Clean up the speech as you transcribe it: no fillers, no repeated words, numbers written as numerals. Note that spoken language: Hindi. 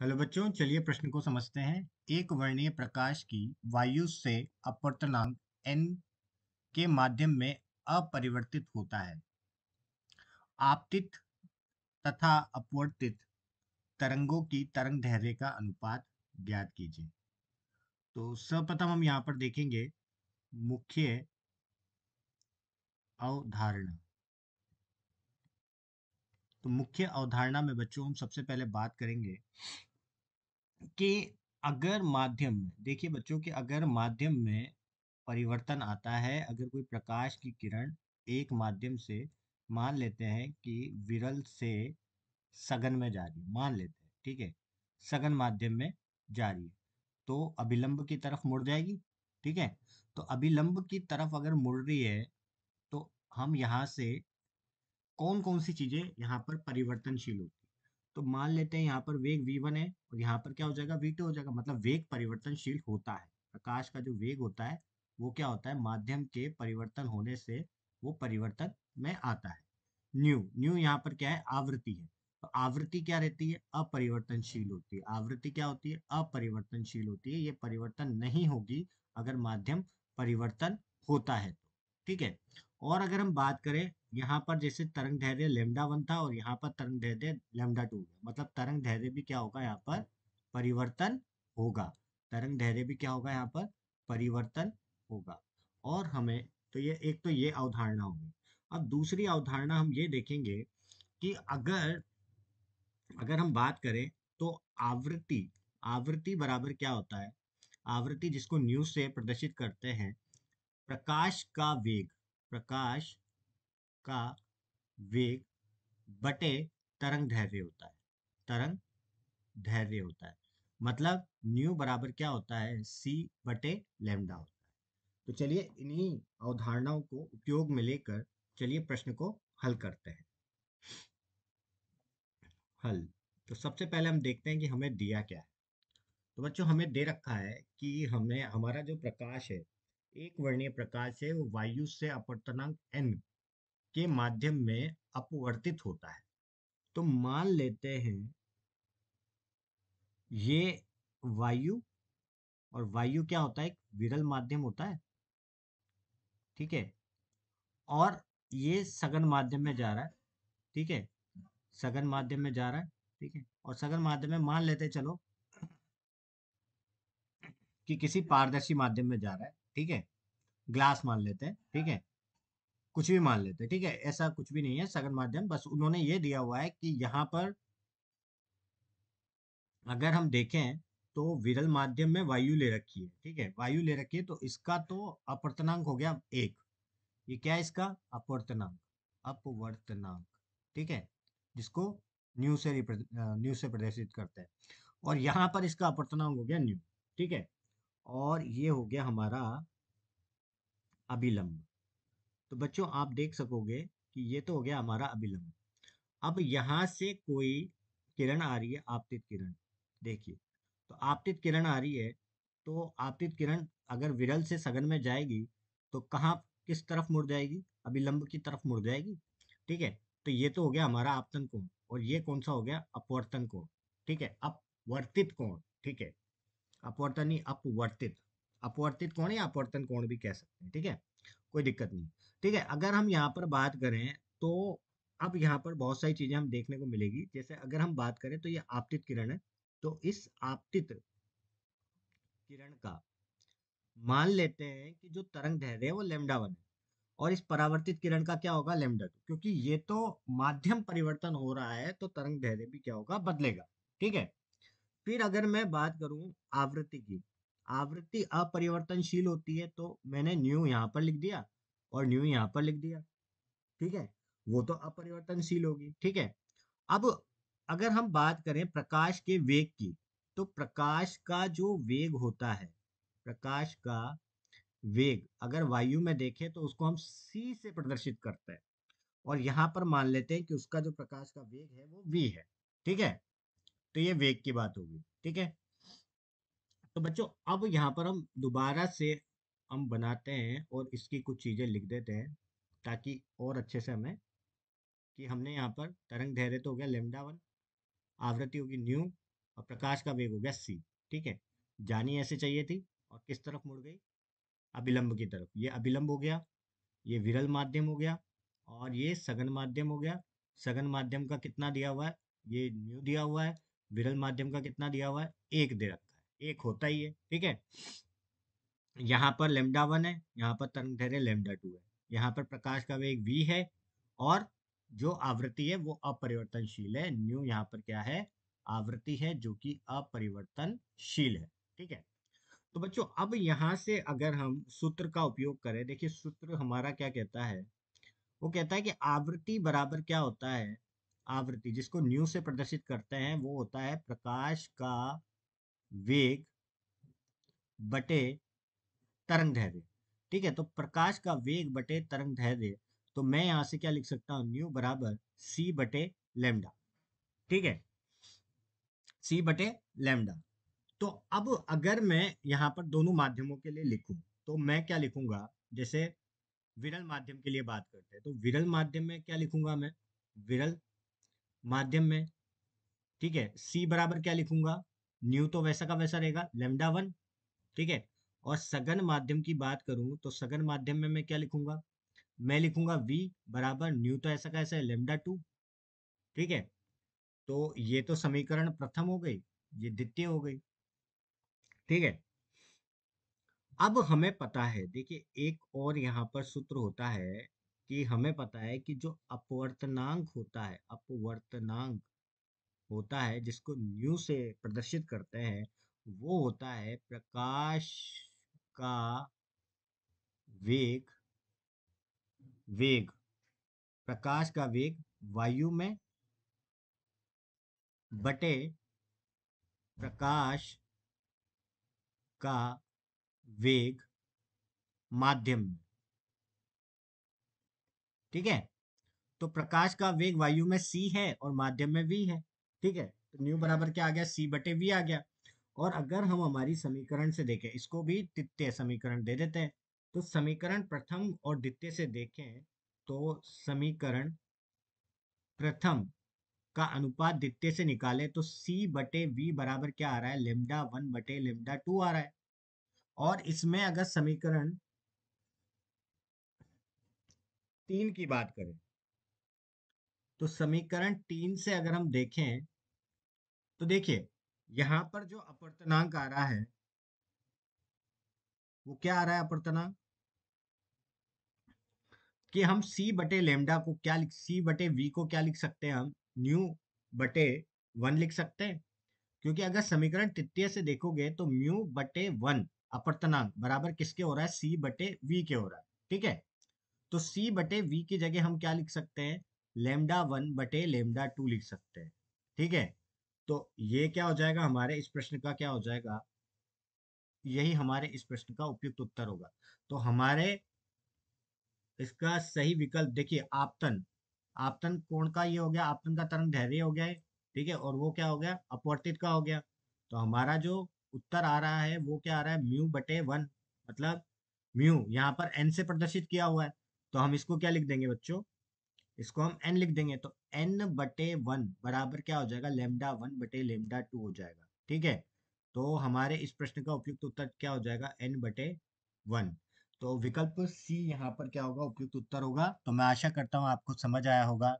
हेलो बच्चों, चलिए प्रश्न को समझते हैं। एक वर्णीय प्रकाश की वायु से अपवर्तनांक n के माध्यम में अपरिवर्तित होता है। आपतित तथा अपवर्तित तरंगों की तरंग दैर्ध्य का अनुपात ज्ञात कीजिए। तो सर्वप्रथम हम यहाँ पर देखेंगे मुख्य अवधारणा। तो मुख्य अवधारणा में बच्चों हम सबसे पहले बात करेंगे कि अगर माध्यम में, देखिए बच्चों, कि अगर माध्यम में परिवर्तन आता है, अगर कोई प्रकाश की किरण एक माध्यम से, मान लेते हैं कि विरल से सघन में जा रही है, मान लेते हैं, ठीक है, सघन माध्यम में जा रही है, तो अभिलंब की तरफ मुड़ जाएगी। ठीक है, तो अभिलंब की तरफ अगर मुड़ रही है तो हम यहाँ से कौन कौन सी चीजें यहाँ पर परिवर्तनशील होती है। तो मान लेते हैं यहाँ पर वेग v1 है और यहाँ पर क्या हो जाएगा, v2 हो जाएगा। मतलब वेग परिवर्तनशील होता है। प्रकाश का जो वेग होता है वो क्या होता है, माध्यम के परिवर्तन होने से वो परिवर्तन में आता है। न्यू न्यू यहाँ पर क्या है, आवृत्ति है। तो आवृत्ति क्या रहती है, अपरिवर्तनशील होती है। आवृत्ति क्या होती है, अपरिवर्तनशील होती है। ये परिवर्तन नहीं होगी अगर माध्यम परिवर्तन होता है तो। ठीक है, और अगर हम बात करें यहाँ पर, जैसे तरंग दैर्ध्य लेमडा वन था और यहाँ पर तरंग दैर्ध्य लेमडा टू, मतलब तरंग दैर्ध्य भी क्या होगा, यहाँ पर परिवर्तन होगा। तरंग दैर्ध्य भी क्या होगा, यहाँ पर परिवर्तन होगा। और हमें, तो ये एक तो ये अवधारणा होगी। अब दूसरी अवधारणा हम ये देखेंगे कि अगर अगर हम बात करें तो आवृत्ति, आवृत्ति बराबर क्या होता है, आवृत्ति जिसको न्यू से प्रदर्शित करते हैं, प्रकाश का वेग, प्रकाश का वेग बटे तरंग दैर्ध्य होता है। तरंग दैर्ध्य होता है, मतलब न्यू बराबर क्या होता है, सी बटे लेमडा होता है। तो चलिए इन्हीं अवधारणाओं को उपयोग में लेकर चलिए प्रश्न को हल करते हैं। हल, तो सबसे पहले हम देखते हैं कि हमें दिया क्या है। तो बच्चों, हमें दे रखा है कि हमें हमारा जो प्रकाश है, एक वर्णीय प्रकाश है, वो वायु से अपवर्तनांक n के माध्यम में अपवर्तित होता है। तो मान लेते हैं ये वायु, और वायु क्या होता है, एक विरल माध्यम होता है। ठीक है, और ये सघन माध्यम में जा रहा है। ठीक है, सघन माध्यम में जा रहा है। ठीक है, और सघन माध्यम में मान लेते हैं, चलो, कि किसी पारदर्शी माध्यम में जा रहा है। ठीक है, ग्लास मान लेते हैं। ठीक है, कुछ भी मान लेते हैं। ठीक है, ऐसा कुछ भी नहीं है, सघन माध्यम, बस उन्होंने ये दिया हुआ है कि यहाँ पर अगर हम देखें तो विरल माध्यम में वायु ले रखी है। ठीक है, वायु ले रखी है, तो इसका तो अपवर्तनांक हो गया एक। ये क्या है, इसका अपवर्तनांक, अपवर्तनांक। ठीक है, जिसको न्यू से प्रदर्शित करते हैं। और यहाँ पर इसका अपवर्तनांक हो गया न्यू। ठीक है, और ये हो गया हमारा अभिलंब। तो बच्चों आप देख सकोगे कि ये तो हो गया हमारा अभिलंब। अब यहाँ से कोई किरण आ रही है, आपतित किरण। देखिए, तो आपतित किरण आ रही है, तो आपतित किरण अगर विरल से सघन में जाएगी तो कहाँ, किस तरफ मुड़ जाएगी, अभिलंब की तरफ मुड़ जाएगी। ठीक है, तो ये तो हो गया हमारा आपतन कोण, और ये कौन सा हो गया, अपवर्तन कोण। ठीक है, अपवर्तित कोण। ठीक है, अपवर्तन ही अपवर्तित, अपवर्तित कोण या अपवर्तन कोण भी कह सकते हैं। ठीक है, कोई दिक्कत नहीं। ठीक है, अगर हम यहाँ पर बात करें तो अब यहाँ पर बहुत सारी चीजें हम देखने को मिलेगी। जैसे अगर हम बात करें तो ये आपतित किरण है, तो इस आपतित किरण का मान लेते हैं कि जो तरंग दैर्ध्य है वो लेमडा वन है, और इस परावर्तित किरण का क्या होगा, लेमडा टू। क्योंकि ये तो माध्यम परिवर्तन हो रहा है तो तरंग दैर्ध्य भी क्या होगा, बदलेगा। ठीक है, फिर अगर मैं बात करूं आवृत्ति की, आवृत्ति अपरिवर्तनशील होती है, तो मैंने न्यू यहाँ पर लिख दिया और न्यू यहाँ पर लिख दिया। ठीक है, वो तो अपरिवर्तनशील होगी। ठीक है, अब अगर हम बात करें प्रकाश के वेग की, तो प्रकाश का जो वेग होता है, प्रकाश का वेग अगर वायु में देखें तो उसको हम c से प्रदर्शित करते हैं, और यहाँ पर मान लेते हैं कि उसका जो प्रकाश का वेग है वो v है। ठीक है, तो ये वेग की बात होगी। ठीक है, तो बच्चों अब यहाँ पर हम दोबारा से हम बनाते हैं और इसकी कुछ चीज़ें लिख देते हैं, ताकि और अच्छे से हमें, कि हमने यहाँ पर तरंग दैर्ध्य तो हो गया लेमडा वन, आवृत्ति होगी न्यू, और प्रकाश का वेग हो गया c। ठीक है, जानी ऐसे चाहिए थी और किस तरफ मुड़ गई, अभिलंब की तरफ। ये अभिलंब हो गया, ये विरल माध्यम हो गया, और ये सघन माध्यम हो गया। सघन माध्यम का कितना दिया हुआ है, ये न्यू दिया हुआ है। विरल माध्यम का कितना दिया हुआ है, एक दे रखा है, एक होता ही है। ठीक है, यहाँ पर लेमडा वन है, यहाँ पर तरंग दैर्घ्य लेमडा टू है, यहाँ पर प्रकाश का वेग v है, और जो आवृत्ति है वो अपरिवर्तनशील है। न्यू यहाँ पर क्या है, आवृत्ति है जो कि अपरिवर्तनशील है। ठीक है, तो बच्चों अब यहाँ से अगर हम सूत्र का उपयोग करें, देखिए सूत्र हमारा क्या कहता है, वो कहता है कि आवृत्ति बराबर क्या होता है, आवृत्ति जिसको न्यू से प्रदर्शित करते हैं वो होता है प्रकाश का वेग बटे तरंग दैर्घ्य। ठीक है, तो प्रकाश का वेग बटे तरंग दैर्घ्य, तो मैं यहाँ से क्या लिख सकता हूँ, न्यू बराबर c बटे लेमडा। ठीक है, c बटे लेमडा। तो अब अगर मैं यहाँ पर दोनों माध्यमों के लिए लिखूं, तो मैं क्या लिखूंगा, जैसे विरल माध्यम के लिए बात करते हैं, तो विरल माध्यम में क्या लिखूंगा मैं, विरल माध्यम में, ठीक है, c बराबर क्या लिखूंगा, न्यू तो वैसा का वैसा रहेगा, लेमडा वन। ठीक है, और सघन माध्यम की बात करूं तो सघन माध्यम में मैं क्या लिखूंगा, मैं लिखूंगा v बराबर न्यू तो ऐसा कैसा है, लेमडा टू। ठीक है, तो ये तो समीकरण प्रथम हो गई, ये द्वितीय हो गई। ठीक है, अब हमें पता है, देखिए एक और यहाँ पर सूत्र होता है कि हमें पता है कि जो अपवर्तनांक होता है, अपवर्तनांक होता है जिसको न्यू से प्रदर्शित करते हैं, वो होता है प्रकाश का वेग, वेग प्रकाश का वेग वायु में बटे प्रकाश का वेग माध्यम में। ठीक है, तो प्रकाश का वेग वायु में c है और माध्यम में v है। ठीक है, तो न्यू बराबर क्या आ गया, c बटे v आ गया। और अगर हम हमारी समीकरण से देखें, इसको भी द्वितीय समीकरण दे देते हैं, तो समीकरण प्रथम और द्वितीय से देखें तो समीकरण प्रथम का अनुपात द्वितीय से निकाले तो c बटे v बराबर क्या आ रहा है, लेमडा वन बटे लेमडा टू आ रहा है। और इसमें अगर समीकरण तीन की बात करें, तो समीकरण तीन से अगर हम देखें तो देखिए यहाँ पर जो अपवर्तनांक आ रहा है वो क्या आ रहा है, अपवर्तनांक कि हम c बटे लेमडा को क्या लिख, c बटे v को क्या लिख सकते हैं, हम न्यू बटे वन लिख सकते हैं। क्योंकि अगर समीकरण तृतीय से देखोगे तो म्यू बटे वन अपवर्तनांक बराबर किसके हो रहा है, c बटे v के हो रहा है। ठीक है, तो c बटे v की जगह हम क्या लिख सकते हैं, लेमडा वन बटे लेमडा टू लिख सकते हैं। ठीक है, तो ये क्या हो जाएगा, हमारे इस प्रश्न का क्या हो जाएगा, यही हमारे इस प्रश्न का उपयुक्त उत्तर होगा। तो हमारे इसका सही विकल्प देखिए, आपतन, आपतन कोण का ये हो गया, आपतन का तरंग दैर्घ्य हो गया है। ठीक है, और वो क्या हो गया, अपवर्तित का हो गया। तो हमारा जो उत्तर आ रहा है वो क्या आ रहा है, म्यू बटे वन, मतलब म्यू यहाँ पर एन से प्रदर्शित किया हुआ है, तो हम इसको क्या लिख देंगे बच्चों, इसको हम एन लिख देंगे, तो एन बटे वन बराबर क्या हो जाएगा, लेमडा वन बटे लेमडा टू हो जाएगा। ठीक है, तो हमारे इस प्रश्न का उपयुक्त उत्तर क्या हो जाएगा, एन बटे वन। तो विकल्प सी यहाँ पर क्या होगा, उपयुक्त उत्तर होगा। तो मैं आशा करता हूँ आपको समझ आया होगा।